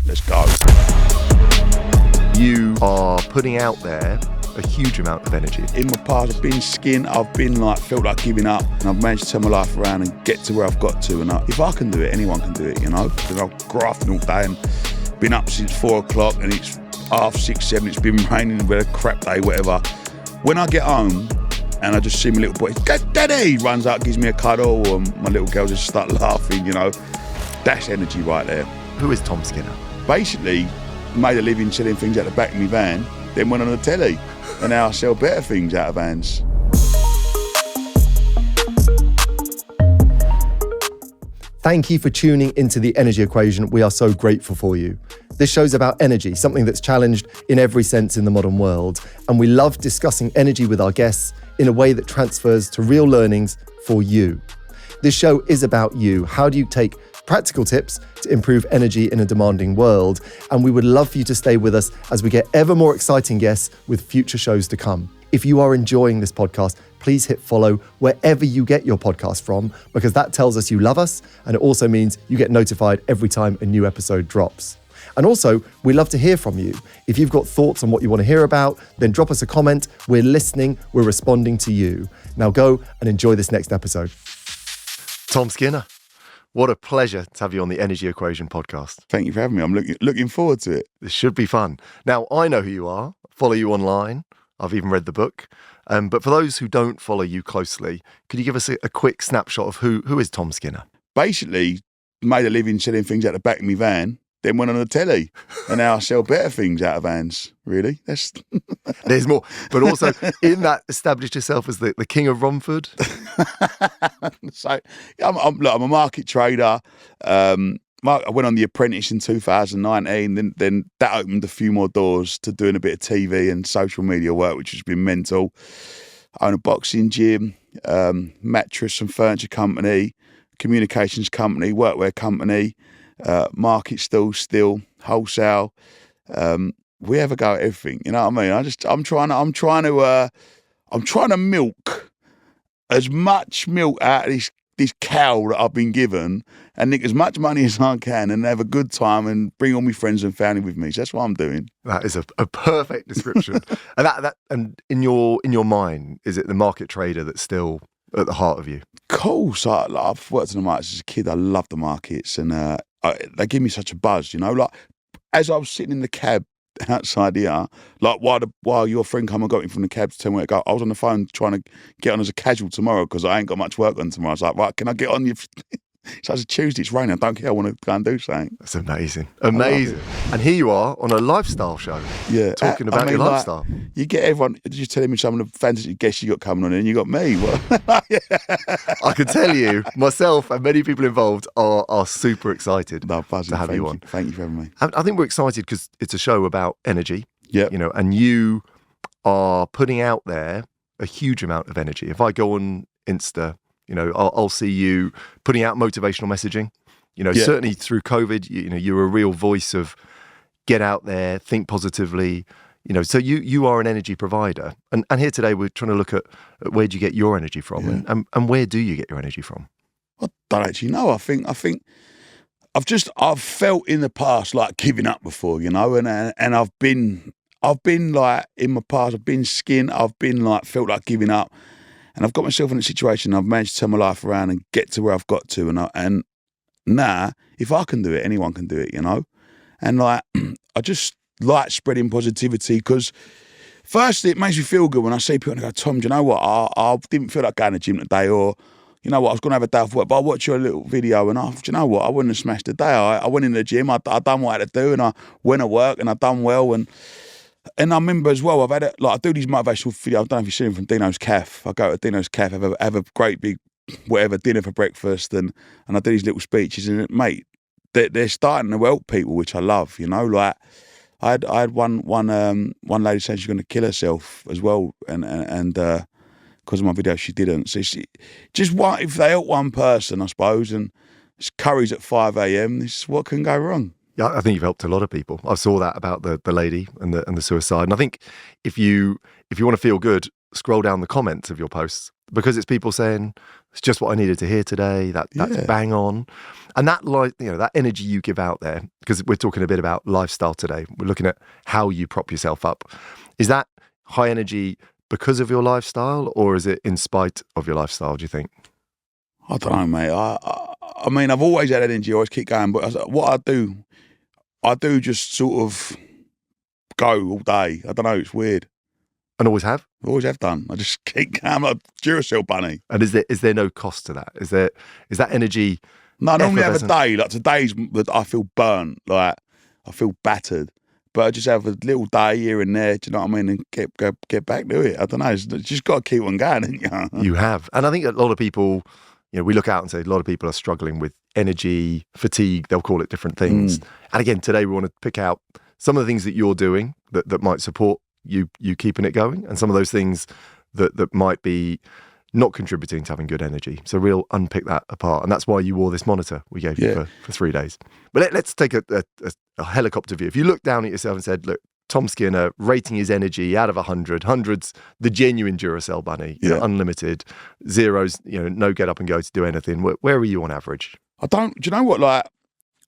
let's go. You are putting out there a huge amount of energy. In my past, I've been skint, I've been like, felt like giving up, and I've managed to turn my life around and get to where I've got to. And if I can do it, anyone can do it, you know? Because I've grafting all day and been up since 4 o'clock and it's 6:30, 7, it's been raining, with a crap day, whatever. When I get home and I just see my little boy, Daddy, runs out, gives me a cuddle, and my little girl just start laughing, you know? That's energy right there. Who is Tom Skinner? Basically, made a living selling things out the back of my van, then went on the telly. And now I sell better things out of vans. Thank you for tuning into The Energy Equation. We are so grateful for you. This show's about energy, something that's challenged in every sense in the modern world. And we love discussing energy with our guests in a way that transfers to real learnings for you. This show is about you. How do you take practical tips to improve energy in a demanding world? And we would love for you to stay with us as we get ever more exciting guests with future shows to come. If you are enjoying this podcast, please hit follow wherever you get your podcast from, because that tells us you love us, and it also means you get notified every time a new episode drops. And also, we love to hear from you. If you've got thoughts on what you want to hear about, then drop us a comment. We're listening, we're responding to you. Now go and enjoy this next episode. Tom Skinner, what a pleasure to have you on the Energy Equation podcast. Thank you for having me. I'm looking forward to it. This should be fun. Now, I know who you are, follow you online. I've even read the book. But for those who don't follow you closely, could you give us a quick snapshot of who is Tom Skinner? Basically, made a living selling things out the back of my van, then went on the telly. And now I sell better things out of vans, really. There's more. But also, in that, established yourself as the king of Romford? So, I'm a market trader. I went on the Apprentice in 2019, then that opened a few more doors to doing a bit of TV and social media work, which has been mental. I own a boxing gym, mattress and furniture company, communications company, workwear company, market still, wholesale. We have a go at everything, you know what I mean? I'm trying to milk as much milk out of this cow that I've been given, and nick as much money as I can and have a good time and bring all my friends and family with me. So that's what I'm doing. That is a perfect description. and in your mind, is it the market trader that's still at the heart of you? Of course. I've worked in the markets as a kid. I love the markets, and they give me such a buzz, you know. Like, as I was sitting in the cab outside here, like while your friend come and got me from the cab to tell me where to go, I was on the phone trying to get on as a casual tomorrow because I ain't got much work on tomorrow. I was like, right, can I get on you? So it's a Tuesday, it's raining, I don't care, I want to go and do something. That's amazing. And here you are on a lifestyle show. Yeah. Talking about your lifestyle. You get everyone just telling me some of the fantasy guests you got coming on, and you got me. I can tell you, myself and many people involved are super excited to have you on. Thank you for having me. I think we're excited because it's a show about energy. Yeah. You know, and you are putting out there a huge amount of energy. If I go on Insta, you know, I'll see you putting out motivational messaging. You know, certainly through COVID, you know, you're a real voice of get out there, think positively. You know, so you are an energy provider. And here today, we're trying to look at where do you get your energy from, and where do you get your energy from? I don't actually know. I think I've felt in the past like giving up before, you know, and I've been like in my past, I've been skint, I've been like felt like giving up. And I've got myself in a situation, I've managed to turn my life around and get to where I've got to. And now, if I can do it, anyone can do it, you know? And like, I just like spreading positivity because firstly, it makes me feel good when I see people and I go, Tom, do you know what? I didn't feel like going to the gym today, or, you know what, I was going to have a day off work, but I watched your little video and do you know what? I wouldn't have smashed the day. I went in the gym, I done what I had to do, and I went to work and I done well. And I remember as well, I do these motivational videos. I don't know if you've seen them from Dino's Cafe. I go to Dino's Cafe, have a great big whatever dinner for breakfast, and I do these little speeches. And mate, they're starting to help people, which I love. You know, like I had one lady saying she's going to kill herself as well, and because of my video she didn't. So if they help one person, I suppose, and it's curries at 5 a.m. This is what can go wrong. Yeah, I think you've helped a lot of people. I saw that about the lady and the suicide. And I think if you want to feel good, scroll down the comments of your posts, because it's people saying, it's just what I needed to hear today. That's bang on. And that, like, that energy you give out there, because we're talking a bit about lifestyle today. We're looking at how you prop yourself up. Is that high energy because of your lifestyle, or is it in spite of your lifestyle, do you think? I don't know, mate. I mean, I've always had energy, I always keep going, but what I do just sort of go all day. I don't know, it's weird. And always have? I always have done. I just keep going like a Duracell bunny. And is there no cost to that? Is that energy? No, I normally have a day. Like today's, I feel burnt, like I feel battered. But I just have a little day here and there, do you know what I mean? And get back to it. I don't know. It's just got to keep on going, haven't you? You have. And I think a lot of people, we look out and say a lot of people are struggling with energy, fatigue, they'll call it different things. And again, today we want to pick out some of the things that you're doing that might support you keeping it going, and some of those things that might be not contributing to having good energy. So we'll unpick that apart. And that's why you wore this monitor we gave you for 3 days. But let's take a helicopter view. If you look down at yourself and said, look, Tom Skinner rating his energy out of 100, 100's the genuine Duracell bunny, unlimited, 0's, no get up and go to do anything. Where are you on average? Do you know what, like,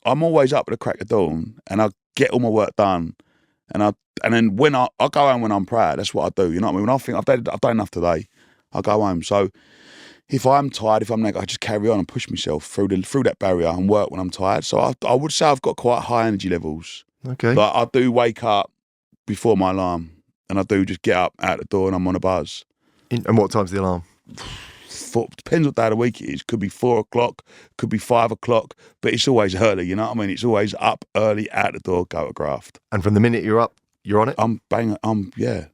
I'm always up at the crack of dawn and I get all my work done. And then when I go home when I'm proud, that's what I do. You know what I mean? When I think I've done enough today, I go home. So if I'm tired, if I'm like, I just carry on and push myself through that barrier and work when I'm tired. So I would say I've got quite high energy levels. Okay. Like I do wake up before my alarm, and I do just get up out the door and I'm on a buzz. And what time's the alarm? Depends what day of the week it is. Could be 4 o'clock, could be 5 o'clock, but it's always early, you know what I mean? It's always up early, out the door, go to graft. And from the minute you're up, you're on it? I'm banging, yeah.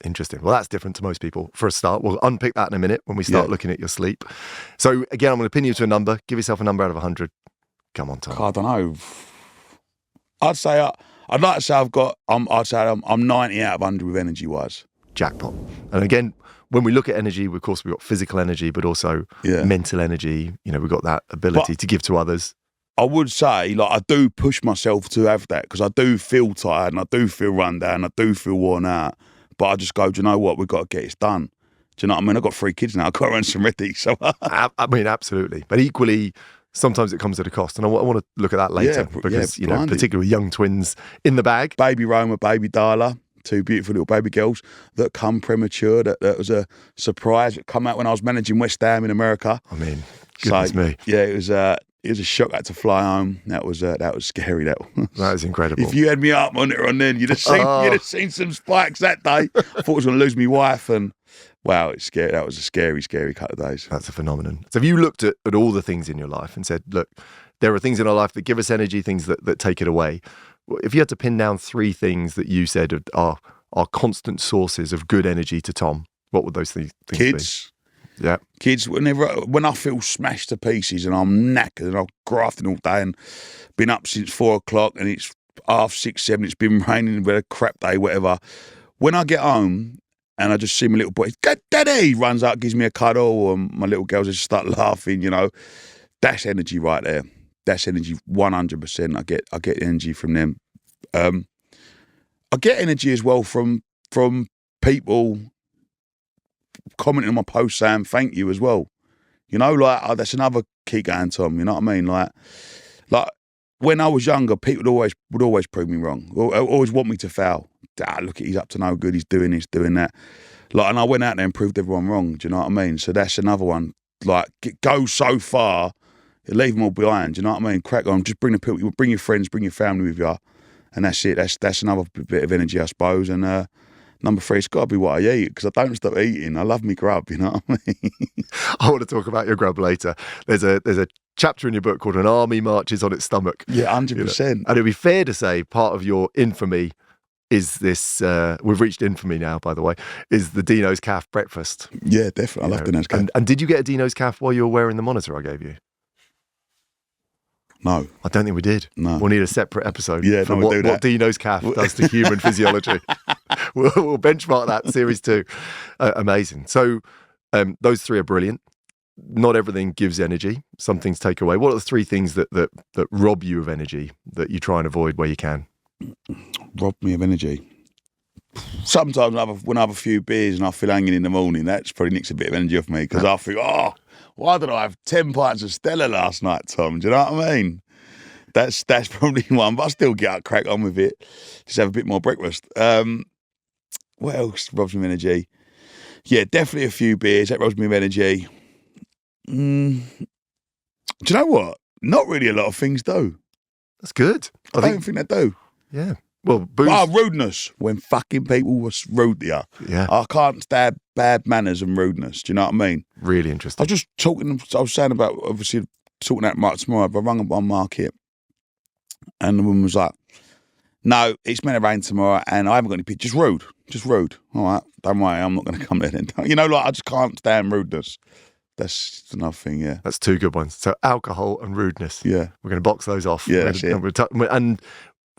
Interesting. Well, that's different to most people. For a start, we'll unpick that in a minute when we start looking at your sleep. So again, I'm going to pin you to a number. Give yourself a number out of 100. Come on, Tom. I don't know. I'd like to say I'm 90 out of 100 with energy wise. Jackpot. And again, when we look at energy, of course, we've got physical energy, but also mental energy. We've got that ability to give to others. I would say, like, I do push myself to have that because I do feel tired and I do feel run down, I do feel worn out. But I just go, do you know what? We've got to get this done. Do you know what I mean? I've got 3 kids now. I've got to run some ready. So I mean, absolutely. But equally, sometimes it comes at a cost. And I want to look at that later because, particularly with young twins in the bag. Baby Roma, baby Darla, 2 beautiful little baby girls that come premature. That was a surprise. It come out when I was managing West Ham in America. I mean, goodness me. Yeah, it was a shock. I had to fly home. That was scary. That is incredible. If you had me up on then, you'd have seen some spikes that day. I thought I was going to lose my wife, and wow, it's scary. That was a scary couple of days. That's a phenomenon. So have you looked at all the things in your life and said, look, there are things in our life that give us energy, things that take it away. If you had to pin down 3 things that you said are constant sources of good energy to Tom, what would those things be? Kids. Yeah. Kids, when I feel smashed to pieces and I'm knackered and I'm grafting all day and been up since 4 o'clock and it's 6:30, 7, it's been raining, with a crap day, whatever. When I get home and I just see my little boy, Daddy, runs out, gives me a cuddle, and my little girls just start laughing, that's energy right there. That's energy 100%. I get energy from them. I get energy as well from people commenting on my post saying thank you as well. That's another key going, Tom. You know what I mean? Like when I was younger, people would always prove me wrong. Always want me to fail. Look, he's up to no good. He's doing this, doing that. And I went out there and proved everyone wrong. Do you know what I mean? So that's another one. Like, go so far, leave them all behind. Do you know what I mean? Crack on. Just bring the people. Bring your friends. Bring your family with you, and that's it. That's another bit of energy, I suppose. And number 3, it's got to be what I eat, because I don't stop eating. I love me grub, you know what I mean? I want to talk about your grub later. There's a chapter in your book called An Army Marches on Its Stomach. Yeah, 100%. And it'd be fair to say part of your infamy is this, we've reached infamy now, by the way, is the Dino's Calf breakfast. Yeah, definitely. I love Dino's Calf. And did you get a Dino's Calf while you were wearing the monitor I gave you? No. I don't think we did. No. We'll need a separate episode for what Dino's Calf does to human physiology. We'll benchmark that, series 2. Amazing. So those 3 are brilliant. Not everything gives energy. Some things take away. What are the 3 things that rob you of energy that you try and avoid where you can? Rob me of energy. Sometimes when I have a few beers and I feel hanging in the morning, that's probably nicks a bit of energy off me because I think, why did I have 10 pints of Stella last night, Tom? Do you know what I mean? That's probably one, but I still get out, crack on with it. Just have a bit more breakfast. What else robs me of energy? Yeah, definitely a few beers. That robs me of energy. Do you know what? Not really a lot of things do. That's good. I don't think they do. Yeah. Well, booze. Rudeness. When fucking people was rude to you. Yeah. I can't stand bad manners and rudeness. Do you know what I mean? Really interesting. I was saying about, obviously, talking that Mark tomorrow, but I rung up on market and the woman was like, no, it's meant to rain tomorrow and I haven't got any pictures. Just rude. All right, don't worry, I'm not going to come there then. You know, like, I just can't stand rudeness. That's another thing, yeah. That's two good ones. So alcohol and rudeness. Yeah. We're going to box those off. Yeah, that's it. And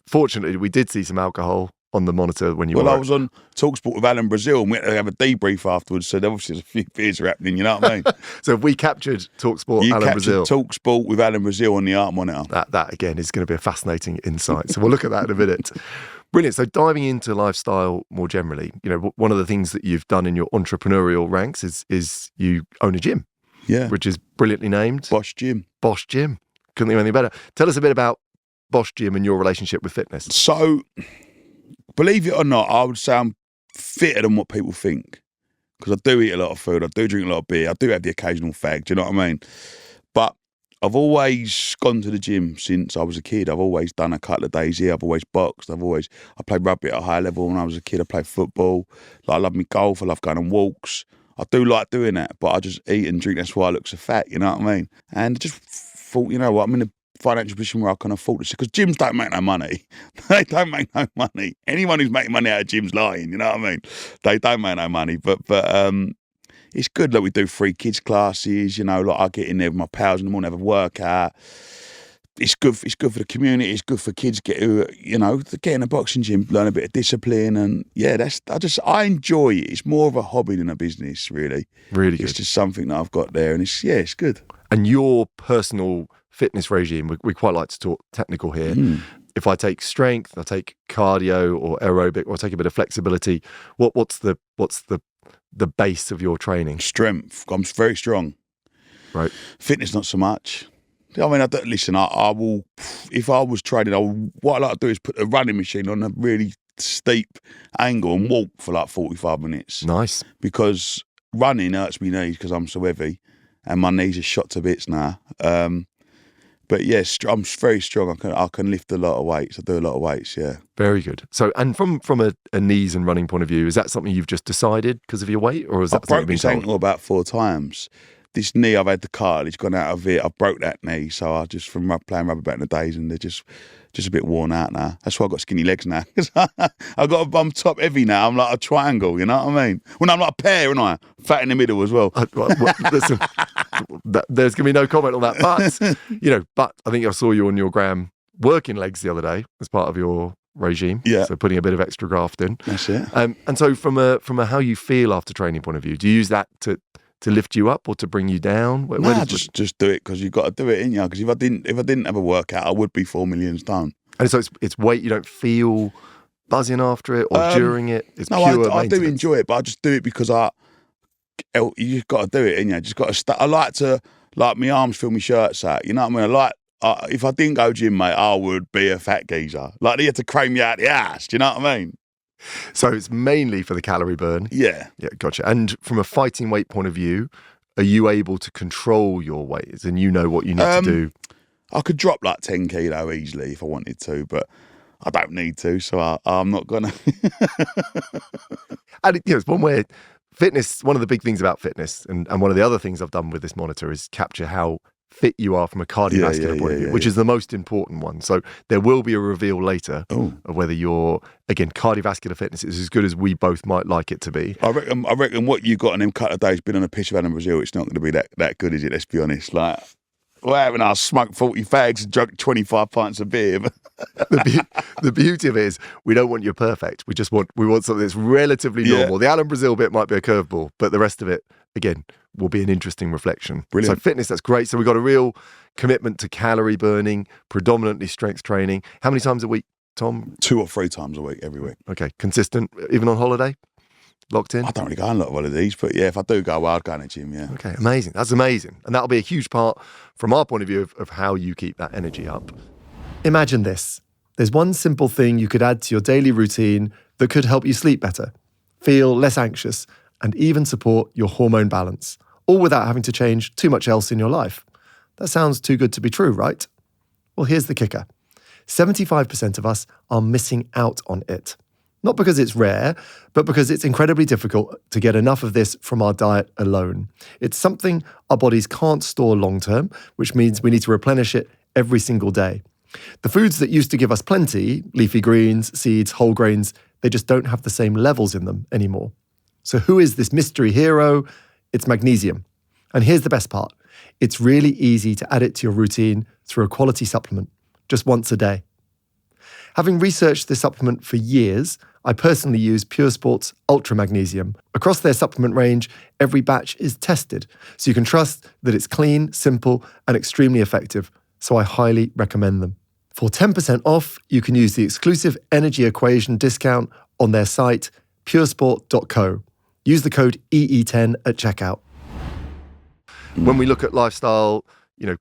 fortunately, we did see some alcohol on the monitor when you were... Well, I was on TalkSport with Alan Brazil and we had to have a debrief afterwards, so obviously there's a few beers are happening, you know what I mean? So if we captured TalkSport, Alan Brazil... TalkSport with Alan Brazil on the art monitor. That, again, is going to be a fascinating insight. So we'll look at that in a minute. Brilliant. So diving into lifestyle more generally, you know, one of the things that you've done in your entrepreneurial ranks is you own a gym. Yeah. Which is brilliantly named. Bosh Gym. Bosh Gym. Couldn't think of anything better. Tell us a bit about Bosh Gym and your relationship with fitness. So, believe it or not, I would say I'm fitter than what people think. Because I do eat a lot of food, I do drink a lot of beer, I do have the occasional fag, do you know what I mean? But I've always gone to the gym since I was a kid. I've always done a couple of days here, I've always boxed, I played rugby at a high level when I was a kid, I played football, like, I love me golf, I love going on walks. I do like doing that, but I just eat and drink, that's why I look so fat, you know what I mean? And I just thought, you know what, I'm in a financial position where I can afford this, because gyms don't make no money. They don't make no money. Anyone who's making money out of gyms lying, you know what I mean? They don't make no money, but it's good that we do free kids classes, you know, like I get in there with my pals in the morning, have a workout. It's good for the community, it's good for kids get in a boxing gym, learn a bit of discipline, and yeah, I enjoy it. It's more of a hobby than a business, really. Really good. It's just something that I've got there, and it's good. And your personal fitness regime, we quite like to talk technical here. If I take strength, I take cardio or aerobic, or I take a bit of flexibility, what's the base of your training? Strength. I'm very strong. Right. Fitness, not so much. I mean, I will, if I was training, what I like to do is put a running machine on a really steep angle and walk for like 45 minutes. Nice. Because running hurts my knees because I'm so heavy and my knees are shot to bits now. But yes, I'm very strong. I can lift a lot of weights. I do a lot of weights, yeah. Very good. So, and from a knees and running point of view, is that something you've just decided because of your weight, or is that I've broke this ankle about 4 times. This knee, I've had the cartilage gone out of it. I broke that knee, so I just from playing rugby back in the days, and they're just a bit worn out now. That's why I've got skinny legs now. I'm top heavy now. I'm like a triangle, you know what I mean? When I'm like a pear, and I fat in the middle as well. Listen, there's gonna be no comment on that, but I think I saw you on your gram working legs the other day as part of your regime. Yeah. So putting a bit of extra graft in. That's it. And so from a how you feel after training point of view, do you use that to lift you up or to bring you down? Just do it because you've got to do it, ain't you? Because if I didn't have a workout, I would be 4 million stone. And so it's weight, you don't feel buzzing after it or during it? It's no, pure I do maintenance. enjoy it, but I just do it because you just got to do it, ain't you? Just got to start. I like to, like, my arms fill my shirts out, you know what I mean? If I didn't go gym, mate, I would be a fat geezer. Like, they had to crane me out the ass, do you know what I mean? So it's mainly for the calorie burn. Yeah. Yeah, gotcha. And from a fighting weight point of view, are you able to control your weight and you know what you need to do? I could drop like 10 kilo easily if I wanted to, but I don't need to, so I'm not going to. And it's one where fitness, one of the big things about fitness, and one of the other things I've done with this monitor is capture how fit you are from a cardiovascular point of view, which is the most important one. So there will be a reveal later of whether your, again, cardiovascular fitness is as good as we both might like it to be. I reckon what you got in them couple of days been on a pitch of Alan Brazil, it's not going to be that good, is it? Let's be honest. Like, what happened? I smoked 40 fags and drunk 25 pints of beer. The beauty of it is we don't want you perfect. We want something that's relatively normal. Yeah. The Alan Brazil bit might be a curveball, but the rest of it, again, will be an interesting reflection. Brilliant. So fitness, that's great. So we've got a real commitment to calorie burning, predominantly strength training. How many times a week Tom? 2 or 3 times a week, every week. Okay, consistent, even on holiday? Locked in? I don't really go on a lot of holidays, but yeah, if I do go, I'll go in the gym, yeah. Okay, amazing. That's amazing. And that'll be a huge part, from our point of view, of how you keep that energy up. Imagine this. There's one simple thing you could add to your daily routine that could help you sleep better, feel less anxious, and even support your hormone balance, all without having to change too much else in your life. That sounds too good to be true, right? Well, here's the kicker. 75% of us are missing out on it. Not because it's rare, but because it's incredibly difficult to get enough of this from our diet alone. It's something our bodies can't store long term, which means we need to replenish it every single day. The foods that used to give us plenty, leafy greens, seeds, whole grains, they just don't have the same levels in them anymore. So who is this mystery hero? It's magnesium. And here's the best part. It's really easy to add it to your routine through a quality supplement, just once a day. Having researched this supplement for years, I personally use Pure Sports Ultra Magnesium. Across their supplement range, every batch is tested, so you can trust that it's clean, simple, and extremely effective. So I highly recommend them. For 10% off, you can use the exclusive Energy Equation discount on their site, puresport.co. Use the code EE10 at checkout. When we look at lifestyle,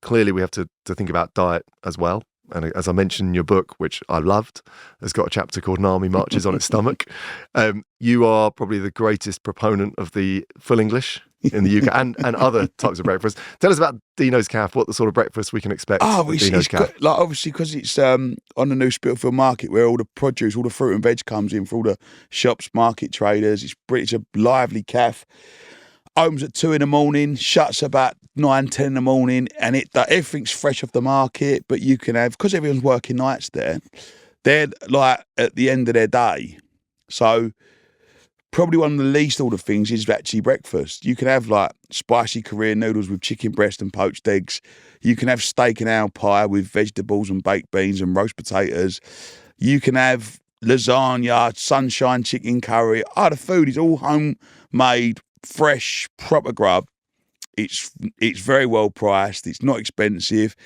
clearly we have to think about diet as well. And as I mentioned in your book, which I loved, has got a chapter called An Army Marches on Its Stomach. You are probably the greatest proponent of the full English in the UK and other types of breakfast. Tell us about Dino's Calf, what the sort of breakfast we can expect at Dino's Calf. Obviously, because it's on the new Spitalfield market where all the produce, all the fruit and veg comes in for all the shops, market traders. It's a lively calf. Opens at 2 a.m, shuts about 9, 10 in the morning, and everything's fresh off the market. But you can have, because everyone's working nights there, they're like at the end of their day. So probably one of the least ordered things is actually breakfast. You can have like spicy Korean noodles with chicken breast and poached eggs. You can have steak and ale pie with vegetables and baked beans and roast potatoes. You can have lasagna, sunshine chicken curry. The food is all homemade, fresh, proper grub. It's very well priced. It's not expensive.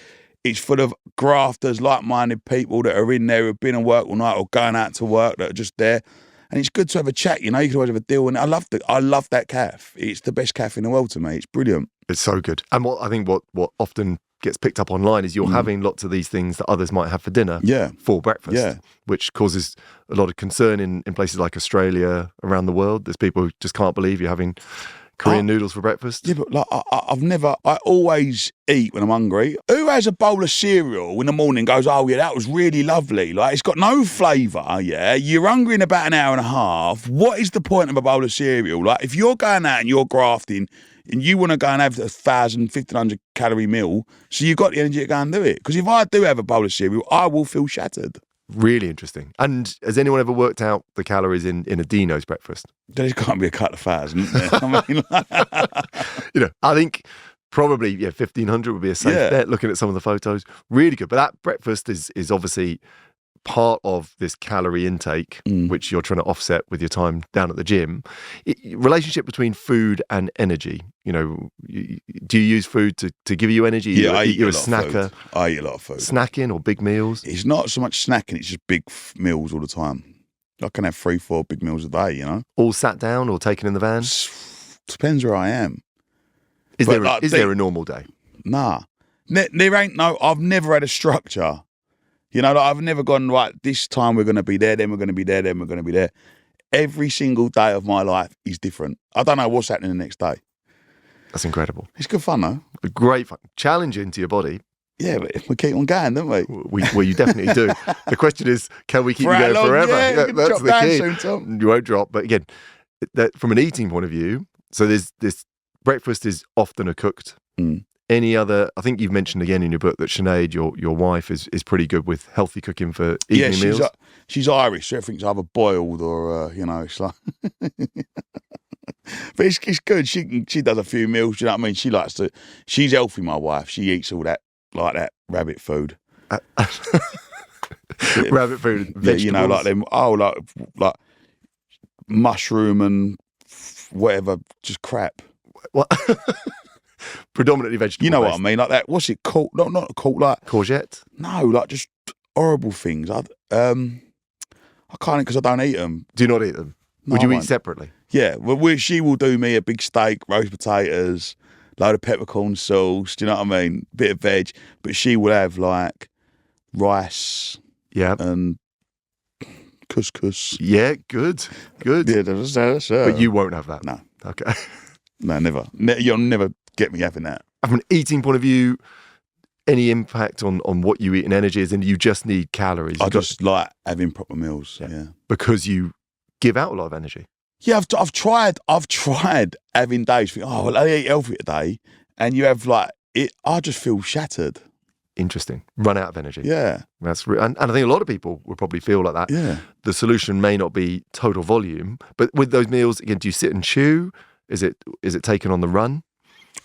It's full of grafters, like-minded people that are in there who've been at work all night or going out to work that are just there. And it's good to have a chat. You can always have a deal. And I love that calf. It's the best calf in the world to me. It's brilliant. It's so good. And what I think what often gets picked up online is you're having lots of these things that others might have for dinner for breakfast, which causes a lot of concern in places like Australia, around the world. There's people who just can't believe you're having Korean noodles for breakfast. Yeah, but I always eat when I'm hungry. Who has a bowl of cereal in the morning and goes, oh yeah, that was really lovely. Like, it's got no flavour, yeah? You're hungry in about an hour and a half. What is the point of a bowl of cereal? Like, if you're going out and you're grafting and you want to go and have 1,000, 1,500 calorie meal, so you've got the energy to go and do it. Because if I do have a bowl of cereal, I will feel shattered. Really interesting. And has anyone ever worked out the calories in a Dino's breakfast? There's got to be a couple of 1,000, isn't there? I think probably 1,500 would be a safe bet, looking at some of the photos. Really good. But that breakfast is obviously part of this calorie intake, which you're trying to offset with your time down at the gym. Relationship between food and energy. Do you use food to give you energy? Yeah, I eat you're a lot snacker. Of food. I eat a lot of food. Snacking or big meals? It's not so much snacking, it's just big meals all the time. I can have 3-4 big meals a day, All sat down or taken in the van? Depends where I am. Is there a normal day? Nah. There ain't I've never had a structure. I've never gone, right, this time we're going to be there, then we're going to be there, then we're going to be there. Every single day of my life is different. I don't know what's happening the next day. That's incredible. It's good fun, though. Great fun. Challenging to your body. Yeah, but we keep on going, don't we? Well, you definitely do. The question is, can we keep you going forever? Yeah, that's the key. Soon, Tom. You won't drop. But again, from an eating point of view, so there's this breakfast is often a cooked. Any other, I think you've mentioned again in your book that Sinead, your wife, is pretty good with healthy cooking for evening meals. She's Irish, so everything's either boiled or, it's like... But it's good. She does a few meals, do you know what I mean? She's healthy, my wife. She eats all that, like that rabbit food. Rabbit food, vegetables. Like them, like mushroom and whatever, just crap. What? Predominantly vegetable. You know what I mean? Like that. What's it called? Not called like courgette. No, like just horrible things. I can't because I don't eat them. Do you not eat them? No, Would you I eat won't. separately? Yeah, well, she will do me a big steak, roast potatoes, load of peppercorn sauce. Do you know what I mean? Bit of veg, but she will have like rice Yeah. and couscous. Yeah, good. Yeah, that's But you won't have that? No. Okay. No, never. You'll never get me having that. From an eating point of view, any impact on what you eat and energies, and you just need calories? I just like having proper meals. Yeah. Because you give out a lot of energy. Yeah, I've tried having days. Think, oh, well, I eat healthy today, and you have like it. I just feel shattered. Interesting. Run out of energy. Yeah, And I think a lot of people would probably feel like that. yeah. The solution may not be total volume, but with those meals, again, do you sit and chew? Is it taken on the run?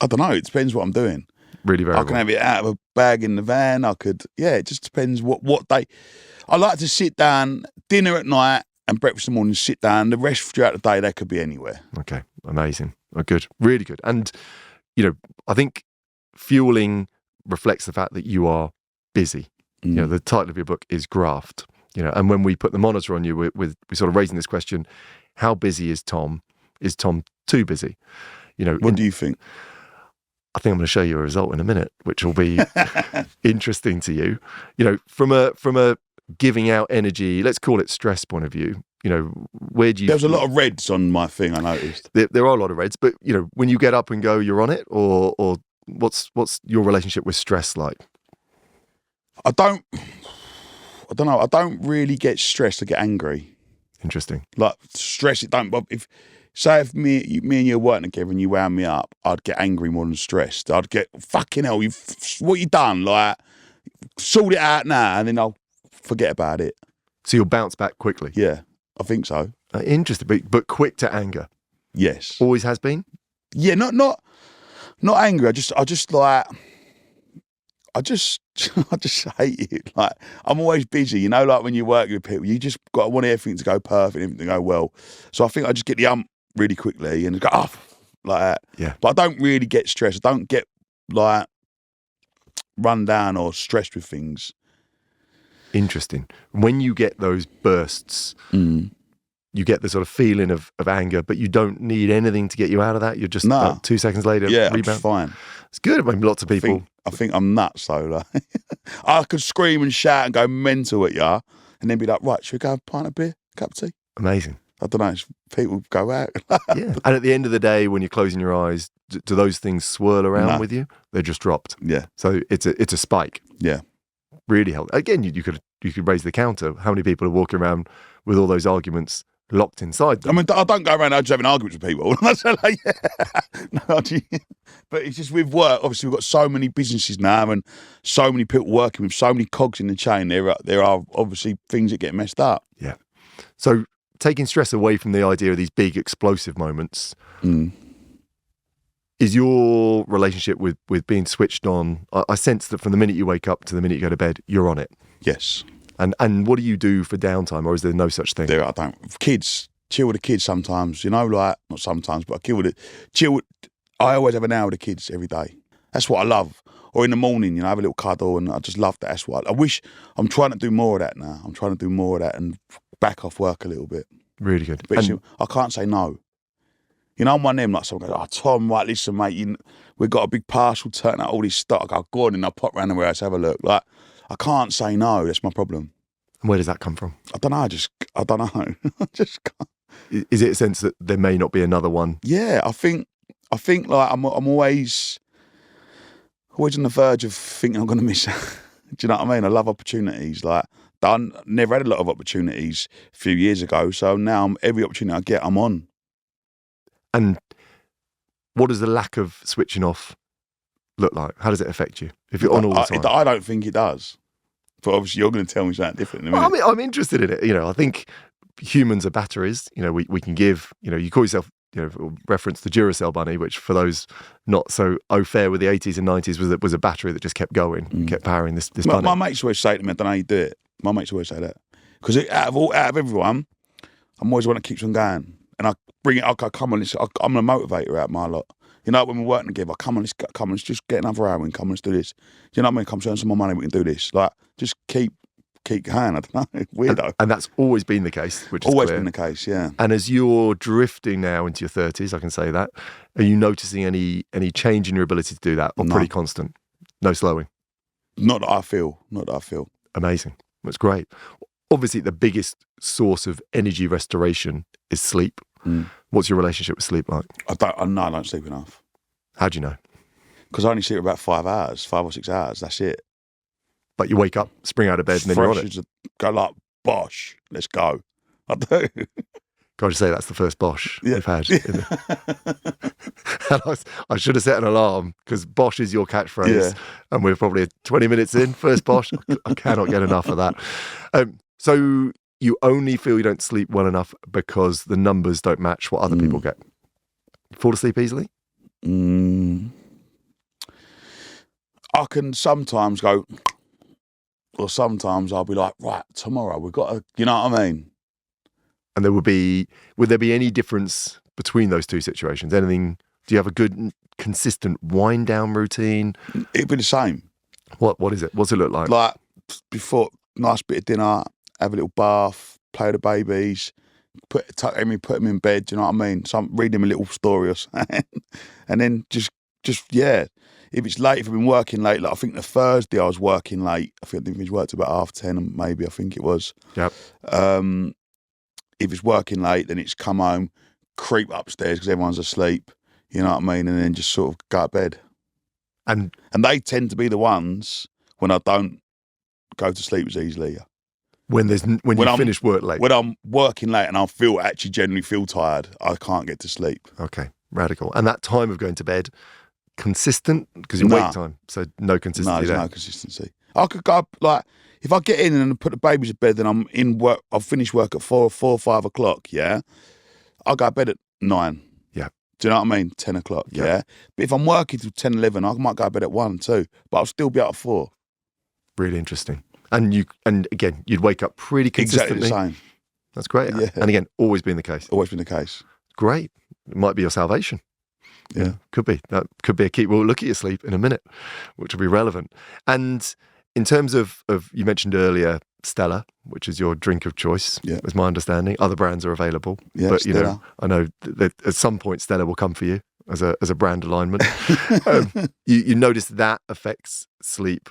I don't know. It depends what I'm doing. Really very. I can have it out of a bag in the van. I could. Yeah, it just depends what day. I like to sit down, dinner at night and breakfast in the morning. Sit down. The rest throughout the day, they could be anywhere. Okay, amazing. Oh, good, really good. And I think fueling reflects the fact that you are busy. The title of your book is Graft. And when we put the monitor on you, we're sort of raising this question: how busy is Tom? Is Tom too busy? What do you think? I think I'm going to show you a result in a minute, which will be interesting to you. From a giving out energy, let's call it stress point of view. Where do you? There was a lot of reds on my thing. I noticed. There are a lot of reds, but when you get up and go, you're on it, or what's your relationship with stress like? I don't know. I don't really get stressed. I get angry. Interesting. Like stress, it don't. If me and you are working together and you wound me up, I'd get angry more than stressed. I'd get fucking hell. What you done? Like sort it out now, and then I'll forget about it. So you'll bounce back quickly. Yeah, I think so. Interesting, but quick to anger. Yes, always has been. Yeah, not angry. I just hate it. Like I'm always busy. Like when you're working with people, you just want everything to go perfect, everything to go well. So I think I just get the really quickly and go off like that. Yeah. But I don't really get stressed. I don't get like run down or stressed with things. Interesting. When you get those bursts, you get the sort of feeling of anger, but you don't need anything to get you out of that. You're just 2 seconds later, rebound. I'm fine. It's good. I mean, lots of people. I think I'm nuts though. Like, I could scream and shout and go mental at you, and then be like, right, should we go have a pint of beer, cup of tea? Amazing. I don't know. People go out. Yeah. And at the end of the day, when you're closing your eyes, do those things swirl around with you? They're just dropped. Yeah. So it's a spike. Yeah. Really helpful. Again, you could raise the counter. How many people are walking around with all those arguments locked inside them? I mean, I don't go around just having arguments with people. But it's just with work. Obviously, we've got so many businesses now and so many people working with so many cogs in the chain. There are obviously things that get messed up. Yeah. So taking stress away from the idea of these big explosive moments, is your relationship with being switched on? I sense that from the minute you wake up to the minute you go to bed, you're on it. Yes. And what do you do for downtime, or is there no such thing? I don't. Kids, chill with the kids sometimes, like, not sometimes, but I always have an hour with the kids every day. That's what I love. Or in the morning, have a little cuddle, and I just love that. That's what I wish. I'm trying to do more of that now. I'm trying to do more of that and back off work a little bit. Really good. But I can't say no. I'm one of them, like someone goes, oh, Tom, right, listen, mate, we've got a big parcel turning out all this stock. I go, go on, and I'll pop round the warehouse, have a look. Like, I can't say no. That's my problem. And where does that come from? I don't know. I don't know. I just can't. Is it a sense that there may not be another one? Yeah, I think like I'm always on the verge of thinking I'm going to miss out. Do you know what I mean? I love opportunities. Like, I never had a lot of opportunities a few years ago, so now every opportunity I get, I'm on. And what does the lack of switching off look like? How does it affect you if you're on all the time? I don't think it does. But obviously, you're going to tell me something different in a minute. Well, I'm interested in it. I think humans are batteries. We can give. You call yourself. Reference the Duracell bunny, which for those not so au fait with the 80s and 90s was a battery that just kept going, kept powering this bunny. My mates always say to me, I don't know how you do it. My mates always say that. Because out of everyone, I'm always the one that keeps on going. And I bring it, I come on, I'm a motivator out of my lot. When we're working together, come on, let's just get another hour in, come on, let's do this. You know what I mean? Come earn some more money, we can do this. Like, just keep keep going. I don't know. Weirdo. And that's always been the case, which is Always clear. been the case, yeah. And as you're drifting now into your 30s, I can say that, are you noticing any change in your ability to do that, or No. pretty constant? No slowing? Not that I feel. Amazing. That's great. Obviously, the biggest source of energy restoration is sleep. What's your relationship with sleep like? I don't sleep enough. How do you know? Because I only sleep about 5 or 6 hours. That's it. But you wake up, spring out of bed, and then you're on Fresh it. go like, Bosh, let's go. I do. Got to say, that's the first Bosh Yeah. we've had. And I should have set an alarm, because Bosh is your catchphrase. Yeah. And we're probably 20 minutes in, first Bosh. I cannot get enough of that. So you only feel you don't sleep well enough because the numbers don't match what other people get. You fall asleep easily? I can sometimes go, or sometimes I'll be like, right, tomorrow we've got to, you know what I mean? And would there be any difference between those two situations? Anything? Do you have a good, consistent wind down routine? It'd be the same. What is it? What's it look like? Like before, nice bit of dinner, have a little bath, play with the babies, put them in bed. Do you know what I mean? So I'm reading them a little story or something, and then just yeah. If it's late, if I've been working late, like I think the Thursday I was working late. I think I worked about 10:30, maybe I think it was. Yep. If it's working late, then it's come home, creep upstairs because everyone's asleep. You know what I mean? And then just sort of go to bed. And they tend to be the ones when I don't go to sleep as easily. when you finish work late. When I'm working late and I actually genuinely feel tired, I can't get to sleep. Okay, radical. And that time of going to bed, consistent? Because your Nah. wake time, so no consistency No, there's there. no consistency. I could go, like, if I get in and put the babies to bed, then I'm in work, I've finished work at 4 or 5 o'clock, yeah? I'll go to bed at 9. Yeah. Do you know what I mean? 10 o'clock, Yeah. yeah? But if I'm working till 10, 11, I might go to bed at 1, 2, but I'll still be out at 4. Really interesting. And again, you'd wake up pretty Exactly consistently. the same. That's great. Yeah. And again, always been the case. Always been the case. Great. It might be your salvation. Yeah. Could be. That could be a key. We'll look at your sleep in a minute, which will be relevant. And in terms of you mentioned earlier, Stella, which is your drink of choice, Yeah. is my understanding. Other brands are available. Yeah, but, Stella. I know that at some point Stella will come for you as a brand alignment. You notice that affects sleep.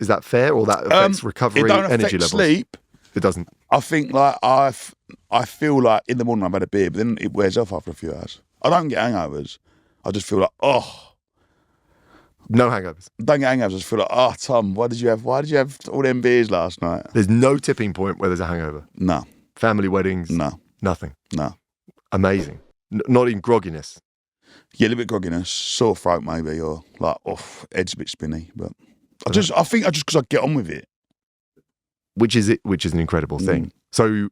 Is that fair, or that affects recovery, It don't energy affect levels? sleep. It doesn't. I think like I feel like in the morning I've had a beer, but then it wears off after a few hours. I don't get hangovers. I just feel like, No hangovers. I don't get hangovers. I just feel like, Tom, why did you have all them beers last night? There's no tipping point where there's a hangover. No, Family weddings. no, Nothing. no. Amazing. Not even grogginess. Yeah, a little bit grogginess, sore throat maybe, or like, head's a bit spinny. But I think because I get on with it. Which is an incredible thing. So,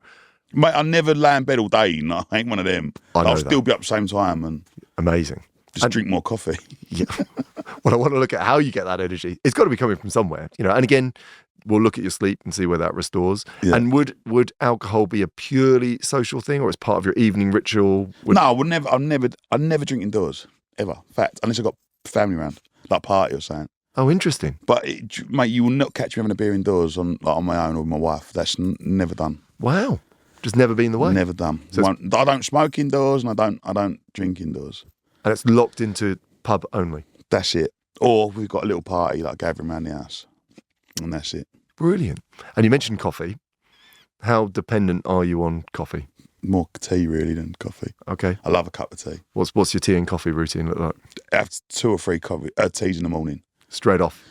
Mate, I never lay in bed all day. No, I ain't one of them. I know I'll that. still be up at the same time and amazing. just drink more coffee. Yeah. Well, I want to look at how you get that energy. It's got to be coming from somewhere, And again, we'll look at your sleep and see where that restores. Yeah. And would alcohol be a purely social thing, or as part of your evening ritual? No, I'd never drink indoors ever. Fact, unless I got family around, like party or something. Oh, interesting. But mate, you will not catch me having a beer indoors on my own or with my wife. That's never done. Wow. Just never been the way. Never done. So I don't smoke indoors and I don't drink indoors. And it's locked into pub only. That's it. Or we've got a little party like gathering around the house, and that's it. Brilliant. And you mentioned coffee. How dependent are you on coffee? More tea really than coffee. Okay. I love a cup of tea. What's your tea and coffee routine look like? I have 2 or 3 teas in the morning. Straight off.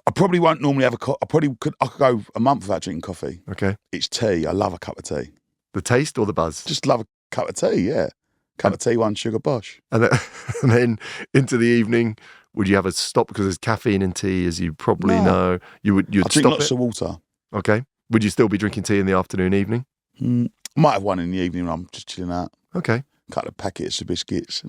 I probably won't normally have I could go a month without drinking coffee. Okay. It's tea. I love a cup of tea. The taste or the buzz? Just love a cup of tea, yeah. Cup of tea, 1 sugar Bosh. And then into the evening, would you have a stop because there's caffeine in tea, as you probably know? You'd I drink stop lots it. of water. Okay. Would you still be drinking tea in the afternoon, evening? Might have one in the evening when I'm just chilling out. Okay. Couple of packets of biscuits.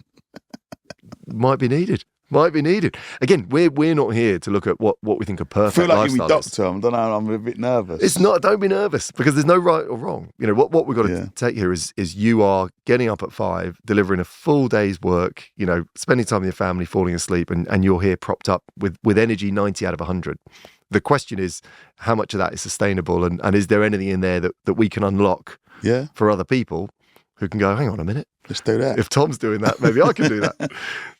Might be needed. Might be needed. Again, we're not here to look at what we think a I perfect feel like you're my lifestyle is. doctor. I don't know. I'm a bit nervous. It's not. Don't be nervous, because there's no right or wrong. What we've got to take here is you are getting up at 5, delivering a full day's work. Spending time with your family, falling asleep, and you're here propped up with energy 90 out of 100. the question is, how much of that is sustainable, and is there anything in there that we can unlock for other people who can go, hang on a minute, let's do that. If Tom's doing that, maybe I can do that.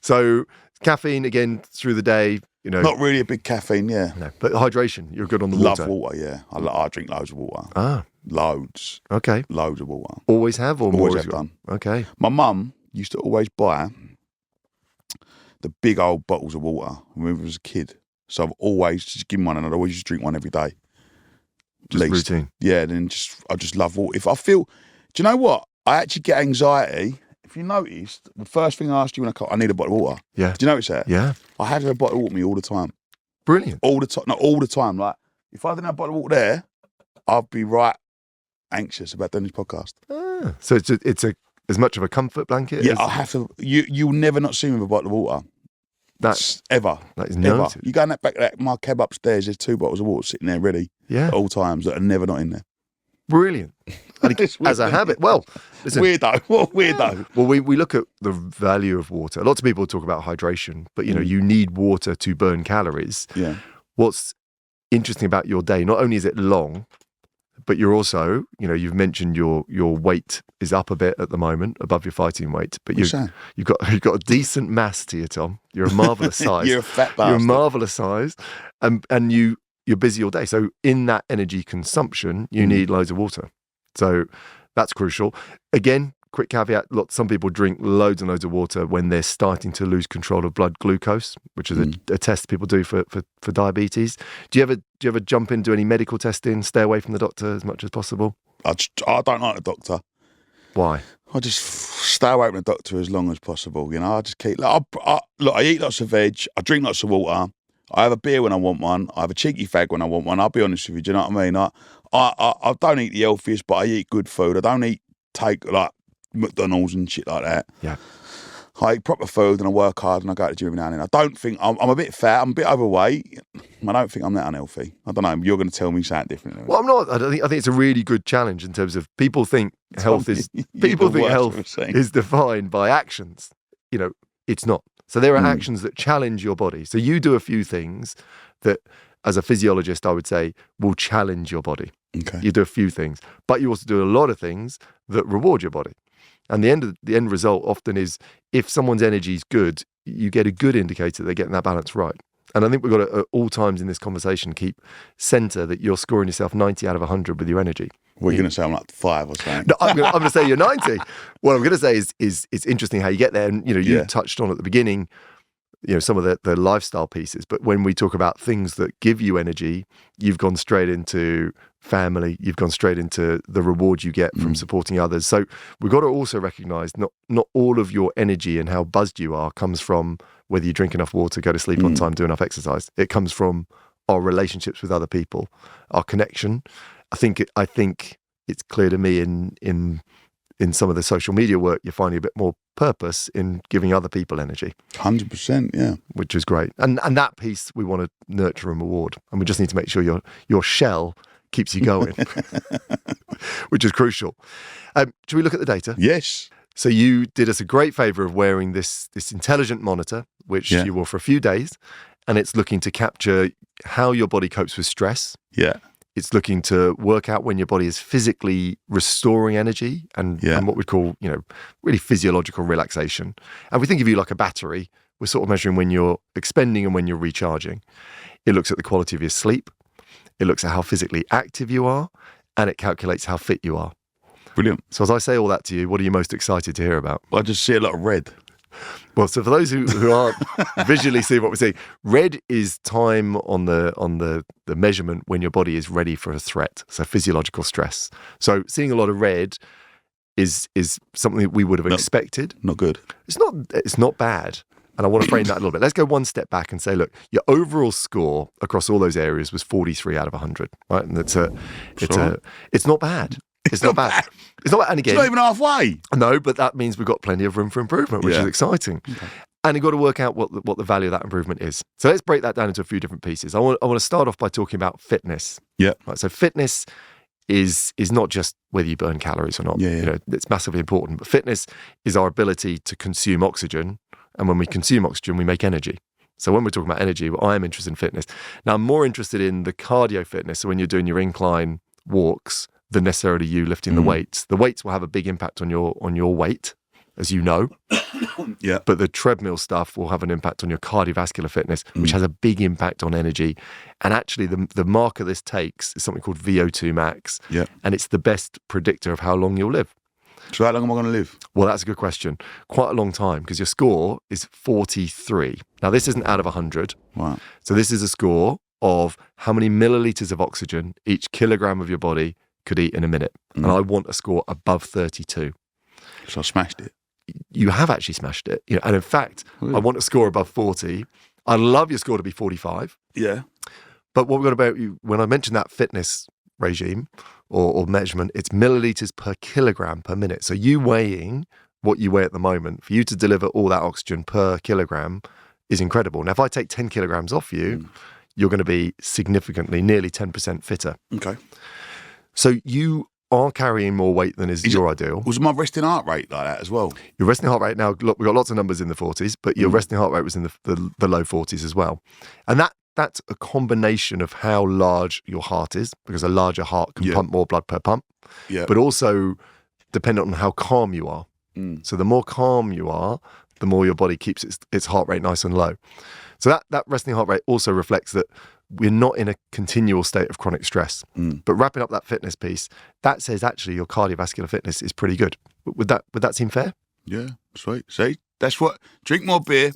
So caffeine, again, through the day, Not really a big caffeine, No, but hydration, you're good on the water. Love water, yeah. I drink loads of water. Loads. Okay. Loads of water. Always have or always more? Have done. Okay. My mum used to always buy the big old bottles of water when I was a kid. So I've always just given one, and I'd always just drink one every day. Just routine. Yeah, then I just love water. If I feel, do you know what? I actually get anxiety. If you noticed, the first thing I asked you when I need a bottle of water. Yeah. Do you notice that? Yeah. I had a bottle of water with me all the time. Brilliant. All the time. Not all the time. Like, if I didn't have a bottle of water there, I'd be right anxious about doing this podcast. So it's as much of a comfort blanket? Yeah, I have to. You'll never not see me with a bottle of water. That's ever. That is ever. noted. You go in that back, my keb upstairs, there's 2 bottles of water sitting there ready at all times that are never not in there. Brilliant. And as a habit. Well, listen. Weirdo. What weirdo? Well, we look at the value of water. Lots of people talk about hydration, but you need water to burn calories. Yeah. What's interesting about your day, not only is it long, but you're also, you've mentioned your weight is up a bit at the moment, above your fighting weight. But you've got a decent mass to you, Tom. You're a marvellous size. You're a fat bastard. You're a marvellous size, and you're busy all day. So in that energy consumption, you need loads of water. So that's crucial. Again, quick caveat: some people drink loads and loads of water when they're starting to lose control of blood glucose, which is a test people do for diabetes. Do you ever jump into any medical testing? Stay away from the doctor as much as possible. I don't like the doctor. Why? I just stay away from the doctor as long as possible. I just keep. I eat lots of veg. I drink lots of water. I have a beer when I want one. I have a cheeky fag when I want one. I'll be honest with you. Do you know what I mean? I don't eat the healthiest, but I eat good food. I don't take like McDonald's and shit like that. Yeah. I eat proper food and I work hard and I go to the gym every now and then. I don't think I'm a bit fat. I'm a bit overweight. I don't think I'm that unhealthy. I don't know. You're going to tell me something different. Well, I'm not. I think it's a really good challenge in terms of people think health is defined by actions. It's not. So there are actions that challenge your body. So you do a few thends that, as a physiologist, I would say will challenge your body. Okay. You do a few things, but you also do a lot of things that reward your body. And the end result often is, if someone's energy is good, you get a good indicator they're getting that balance right. And I think we've got to, at all times in this conversation, keep centre that you're scoring yourself 90 out of 100 with your energy. Well, you're going to say I'm like 5 or something. No, I'm going to say you're 90. What I'm going to say is it's interesting how you get there. And, you touched on at the beginning, some of the lifestyle pieces. But when we talk about things that give you energy, you've gone straight into family. You've gone straight into the reward you get from supporting others. So we've got to also recognise not all of your energy and how buzzed you are comes from whether you drink enough water, go to sleep on time, do enough exercise. It comes from our relationships with other people, our connection. I think it's clear to me in some of the social media work, you're finding a bit more purpose in giving other people energy. 100%, yeah. Which is great. And that piece we want to nurture and reward. And we just need to make sure your shell keeps you going, which is crucial. Should we look at the data? Yes. So you did us a great favour of wearing this intelligent monitor, which you wore for a few days, and it's looking to capture how your body copes with stress. Yeah. It's looking to work out when your body is physically restoring energy and what we call, really physiological relaxation. And we think of you like a battery. We're sort of measuring when you're expending and when you're recharging. It looks at the quality of your sleep. It looks at how physically active you are, and it calculates how fit you are. Brilliant. So as I say all that to you, what are you most excited to hear about? I just see a lot of red. Well, so for those who aren't visually seeing what we're seeing, red is time on the measurement when your body is ready for a threat, so physiological stress. So seeing a lot of red is something that we would have expected. Not good. It's not bad. And I want to frame that a little bit. Let's go one step back and say, look, your overall score across all those areas was 43 out of 100, right? And it's not bad. It's not bad. It's not bad. And again, it's not even halfway. No, but that means we've got plenty of room for improvement, which is exciting. Okay. And you've got to work out what the value of that improvement is. So let's break that down into a few different pieces. I want to start off by talking about fitness. Yeah. Right, so fitness is not just whether you burn calories or not. Yeah. It's massively important. But fitness is our ability to consume oxygen. And when we consume oxygen, we make energy. So when we're talking about energy, I am interested in fitness. Now, I'm more interested in the cardio fitness. So when you're doing your incline walks than necessarily you lifting the weights. The weights will have a big impact on your weight, as you know. Yeah. But the treadmill stuff will have an impact on your cardiovascular fitness, which has a big impact on energy. And actually, the marker this takes is something called VO2 max. Yeah. And it's the best predictor of how long you'll live. So how long am I going to live? Well, that's a good question. Quite a long time, because your score is 43. Now, this isn't out of 100. Right. So this is a score of how many milliliters of oxygen each kilogram of your body could eat in a minute. And I want a score above 32. So I smashed it. You have actually smashed it. And in fact, I want a score above 40. I'd love your score to be 45. Yeah. But what we've got about you, when I mentioned that fitness regime or measurement, it's milliliters per kilogram per minute. So you weighing what you weigh at the moment, for you to deliver all that oxygen per kilogram is incredible. Now, if I take 10 kilograms off you, you're going to be significantly, nearly 10% fitter. Okay. So you are carrying more weight than is your ideal. Was my resting heart rate like that as well? Your resting heart rate, now, look, we've got lots of numbers in the 40s, but your resting heart rate was in the low 40s as well. And that's a combination of how large your heart is, because a larger heart can pump more blood per pump, but also dependent on how calm you are. So the more calm you are, the more your body keeps its heart rate nice and low. So that resting heart rate also reflects that we're not in a continual state of chronic stress. But wrapping up that fitness piece, that says actually your cardiovascular fitness is pretty good. Would that seem fair? Yeah, sweet. See, that's what, drink more beer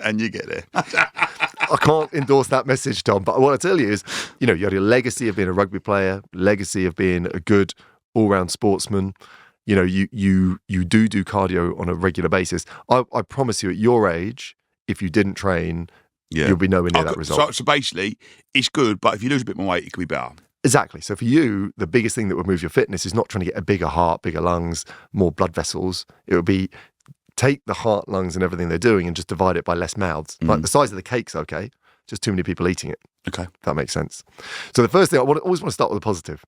and you get there. I can't endorse that message, Tom, but what I tell you is, you had a legacy of being a rugby player, legacy of being a good all-round sportsman. You do cardio on a regular basis. I promise you, at your age, if you didn't train, you'll be nowhere near that result. So basically, it's good, but if you lose a bit more weight, it could be better. Exactly. So for you, the biggest thing that would move your fitness is not trying to get a bigger heart, bigger lungs, more blood vessels. It would be take the heart, lungs, and everything they're doing and just divide it by less mouths. Like the size of the cake's okay, just too many people eating it. Okay. If that makes sense. So the first thing, always want to start with a positive.